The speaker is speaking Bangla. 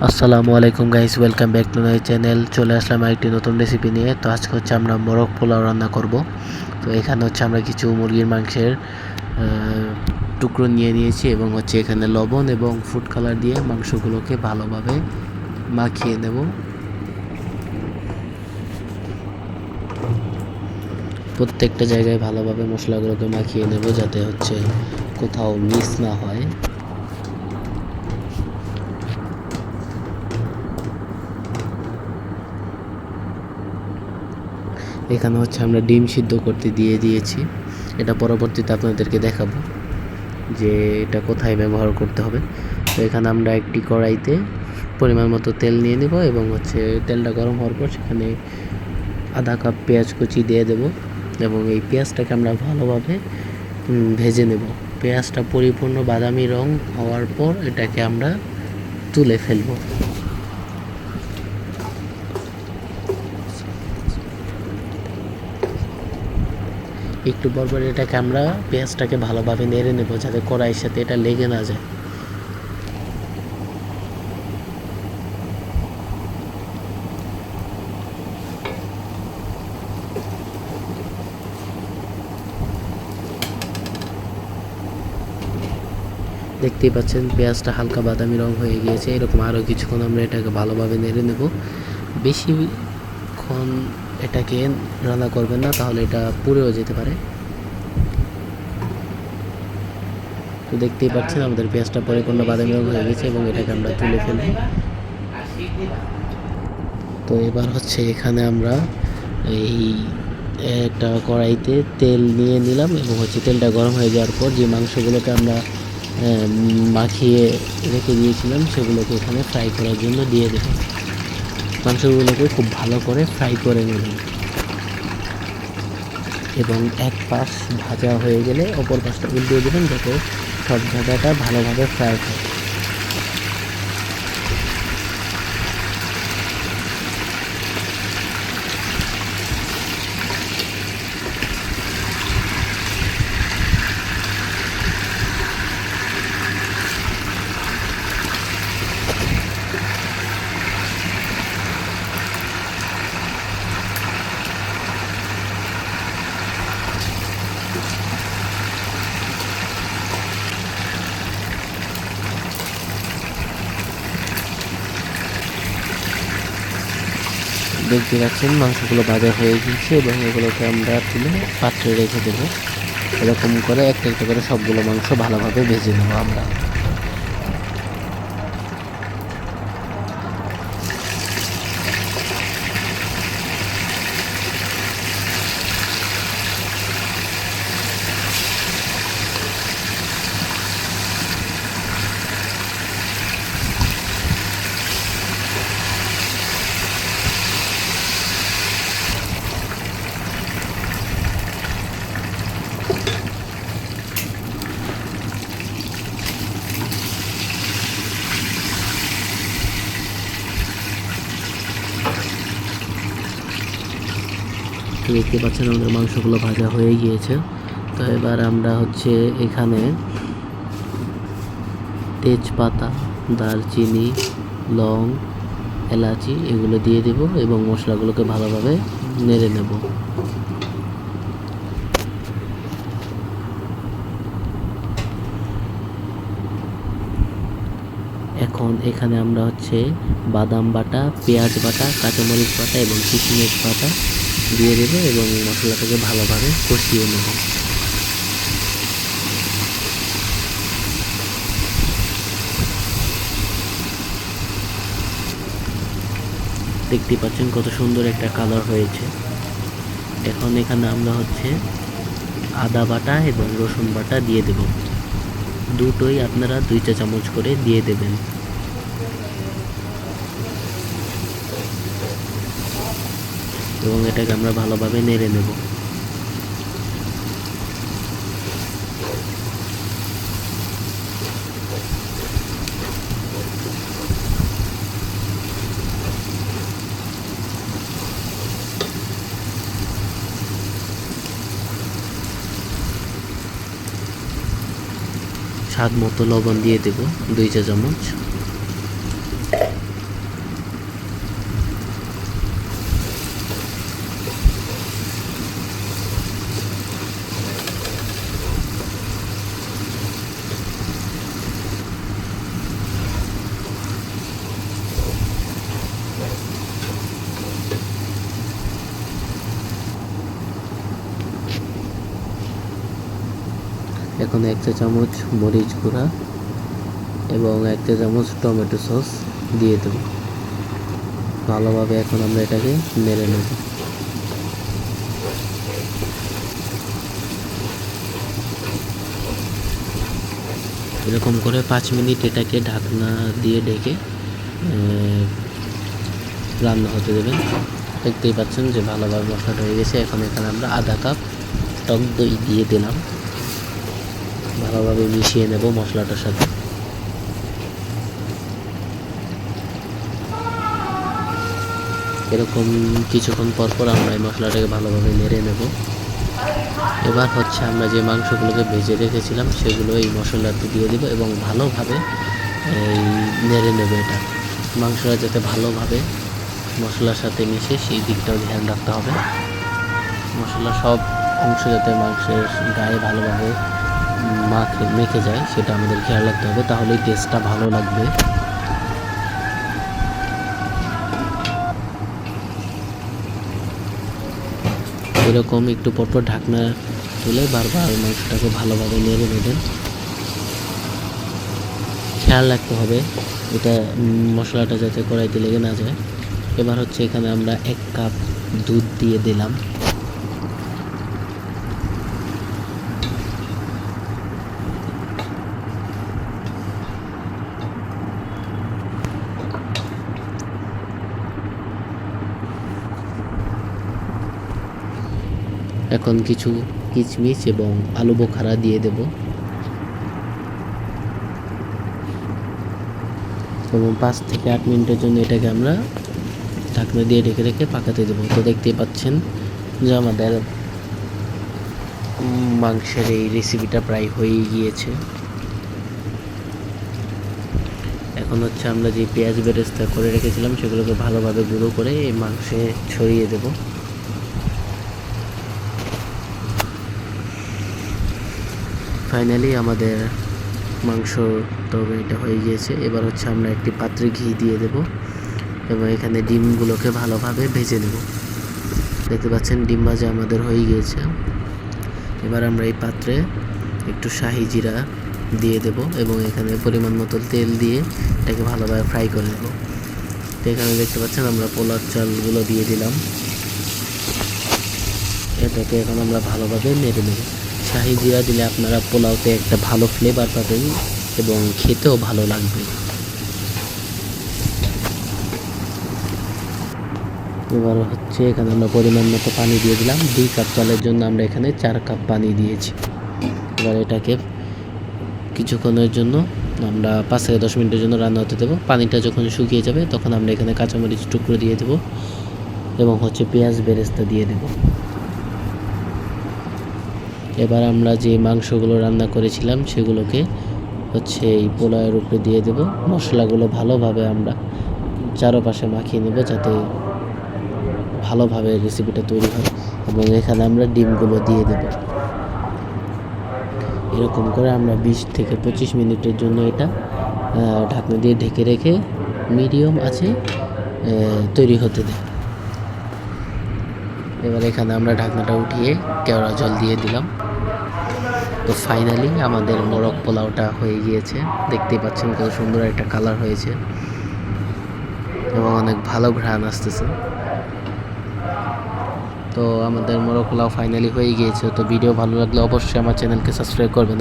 আসসালামু আলাইকুম guys, welcome back to my channel. চলে আসলাম আরেকটি নতুন রেসিপি নিয়ে। তো আজকে হচ্ছে আমরা মোরগ পোলাও রান্না করব। তো এখানে হচ্ছে আমরা কিছু মুরগির মাংসের টুকরো নিয়ে নিয়েছি এবং হচ্ছে এখানে লবণ এবং ফুড কালার দিয়ে মাংসগুলোকে ভালোভাবে মাখিয়ে নেব। প্রত্যেকটা জায়গায় ভালোভাবে মশলাগুলোকে মাখিয়ে নেব যাতে হচ্ছে কোথাও মিস না হয়। এখানে হচ্ছে আমরা ডিম সিদ্ধ করতে দিয়ে দিয়েছি। এটা পরবর্তীতে আপনাদেরকে দেখাবো যে এটা কোথায় ব্যবহার করতে হবে। তো এখানে আমরা একটি কড়াইতে পরিমাণ মতো তেল নিয়ে নেব এবং হচ্ছে তেলটা গরম হওয়ার পর সেখানে আধা কাপ পেঁয়াজ কুচি দিয়ে দেব এবং এই পেঁয়াজটাকে আমরা ভালোভাবে ভেজে নেব। পেঁয়াজটা পরিপূর্ণ বাদামি রং হওয়ার পর এটাকে আমরা তুলে ফেলব। একটু পরপর এটাকে আমরা পেঁয়াজটাকে ভালোভাবে নেড়ে নেব যাতে কড়াইয়ের সাথে এটা লেগে না যায়। দেখতেই পাচ্ছেন পেঁয়াজটা হালকা বাদামি রং হয়ে গিয়েছে। এরকম আরও কিছুক্ষণ আমরা এটাকে ভালোভাবে নেড়ে নেব। বেশিক্ষণ এটাকে রান্না করবেন না, তাহলে এটা পুড়েও যেতে পারে। তো দেখতেই পাচ্ছেন আমাদের পেঁয়াজটা পরিপূর্ণ বাদামি রং হয়ে গেছে এবং এটাকে আমরা তুলে ফেলব। তো এবার হচ্ছে এখানে আমরা এই একটা কড়াইতে তেল নিয়ে নিলাম এবং হচ্ছে তেলটা গরম হয়ে যাওয়ার পর যে মাংসগুলোকে আমরা মাখিয়ে রেখে দিয়েছিলাম সেগুলোকে এখানে ফ্রাই করার জন্য দিয়ে দেব। মাংসগুলোকে খুব ভালো করে ফ্রাই করে নেবেন এবং এক পাশ ভাজা হয়ে গেলে অপর পাশটা উল্টিয়ে দেবেন যাতে সব জায়গাটা ভালোভাবে ফ্রাই হয়। দেখতে পাচ্ছেন মাংসগুলো ভাজা হয়ে গেছে এবং এগুলোকে আমরা তুলে পাত্রে রেখে দেবো। এরকম করে একটা একটা করে সবগুলো মাংস ভালোভাবে ভেজে নেবো আমরা। দেখতে পাচ্ছেন আমাদের মাংসগুলো ভাজা হয়ে গিয়েছে। তো এবার আমরা হচ্ছে এখানে তেজপাতা, দারচিনি, লং, এলাচি এগুলো দিয়ে দেব এবং মশলাগুলোকে ভালোভাবে নেড়ে নেব। এখন এখানে আমরা হচ্ছে বাদাম বাটা, পেঁয়াজ বাটা, কাঁচামরিচ বাটা এবং কিশমিশ বাটা দিয়ে দেবো এবং মশলাটাকে ভালোভাবে কষিয়ে নেব। দেখতে পাচ্ছেন কত সুন্দর একটা কালার হয়েছে। এখন এখানে আমরা হচ্ছে আদা বাটা এবং রসুন বাটা দিয়ে দেব। দুটোই আপনারা 2 চা চামচ করে দিয়ে দেবেন এবং এটাকে আমরা ভালোভাবে নেড়ে নেব। স্বাদ মতো লবণ দিয়ে দেব 2 চা চামচ। এখন 1 চা চামচ মরিচ গুঁড়া এবং 1 চা চামচ টমেটো সস দিয়ে দেব। ভালোভাবে এখন আমরা এটাকে নেড়ে নেব। এরকম করে 5 মিনিট এটাকে ঢাকনা দিয়ে ঢেকে রান্না হতে দেবেন। দেখতেই পাচ্ছেন যে ভালোভাবে মশলাটা হয়ে গেছে। এখন এখানে আমরা আধা কাপ টক দই দিয়ে দিলাম। ভালোভাবে মিশিয়ে নেব মশলাটার সাথে। এরকম কিছুক্ষণ পর পর আমরা এই মশলাটাকে ভালোভাবে নেড়ে নেব। এবার হচ্ছে আমরা যে মাংসগুলোকে ভেজে রেখেছিলাম সেগুলো এই মশলাতে দিয়ে দেব এবং ভালোভাবে নেড়ে নেব। এটা মাংসটা যাতে ভালোভাবে মশলার সাথে মিশে সেই দিকটাও ধ্যান রাখতে হবে। মশলা সব অংশ যাতে মাংসের গায়ে ভালোভাবে মেখে যায় সেটা আমাদের খেয়াল রাখতে হবে, তাহলেই টেস্টটা ভালো লাগবে। এরকম একটু পরপর ঢাকনা তুলে বারবার মাংসটাকে ভালোভাবে নেড়ে নেবেন। খেয়াল রাখতে হবে এটা মশলাটা যাতে কড়াইতে লেগে না যায়। এবার হচ্ছে এখানে আমরা 1 কাপ দুধ দিয়ে দিলাম। এখন কিছু কিশমিশ এবং আলু বোখারা দিয়ে দেব এবং 5 থেকে 8 মিনিটের জন্য এটাকে আমরা ঢাকনা দিয়ে ঢেকে রেখে পাকাতে দেবো। তো দেখতেই পাচ্ছেন যে আমাদের মাংসের এই রেসিপিটা প্রায় হয়ে গিয়েছে। এখন হচ্ছে আমরা যে পেঁয়াজ বেরেস্তা করে রেখেছিলাম সেগুলোকে ভালোভাবে গুঁড়ো করে এই মাংসে ছড়িয়ে দেব। ফাইনালি আমাদের মাংস তরকারিটা হয়ে গিয়েছে। এবার হচ্ছে আমরা একটি পাত্রে ঘি দিয়ে দেব এবং এখানে ডিমগুলোকে ভালোভাবে ভেজে নেব। দেখতে পাচ্ছেন ডিম ভাজা আমাদের হয়ে গিয়েছে। এবার আমরা এই পাত্রে একটু শাহি জিরা দিয়ে দেব এবং এখানে পরিমাণ মতো তেল দিয়ে এটাকে ভালোভাবে ফ্রাই করে নেব। তো এখানে দেখতে পাচ্ছেন আমরা পোলার চালগুলো দিয়ে দিলাম। এটাকে এখন আমরা ভালোভাবে নেড়ে নেব। শাহি জিরা দিলে আপনারা পোলাওতে একটা ভালো ফ্লেভার পাবেন এবং খেতেও ভালো লাগবে। এবার হচ্ছে এখানে আমরা পরিমাণ মতো পানি দিয়ে দিলাম। 2 কাপ চালের জন্য আমরা এখানে 4 কাপ পানি দিয়েছি। এবার এটাকে কিছুক্ষণের জন্য আমরা 5 থেকে 10 মিনিটের জন্য রান্না হতে দেবো। পানিটা যখন শুকিয়ে যাবে তখন আমরা এখানে কাঁচামরিচ টুকরো দিয়ে দেবো এবং হচ্ছে পেঁয়াজ বেরেস্তা দিয়ে দেব। এবার আমরা যে মাংসগুলো রান্না করেছিলাম সেগুলোকে হচ্ছে এই পোলাওয়ের উপরে দিয়ে দেব। মশলাগুলো ভালোভাবে আমরা চারপাশে মাখিয়ে নেব যাতে ভালোভাবে রেসিপিটা তৈরি হয় এবং এখানে আমরা ডিমগুলো দিয়ে দেব। এরকম করে আমরা 20 থেকে 25 মিনিটের জন্য এটা ঢাকনা দিয়ে ঢেকে রেখে মিডিয়াম আছে তৈরি হতে দেব। এবার এখানে আমরা ঢাকনাটা উঠিয়ে কেওড়া জল দিয়ে দিলাম। তো ফাইনালি আমাদের মোরগ পোলাওটা হয়ে গিয়েছে। দেখতেই পাচ্ছেন কত সুন্দর একটা কালার হয়েছে এবং অনেক ভালো ঘ্রাণ আসতেছে। তো আমাদের মোরগ পোলাও ফাইনালি হয়ে গিয়েছে। তো ভিডিও ভালো লাগলে অবশ্যই আমার চ্যানেলকে সাবস্ক্রাইব করবেন।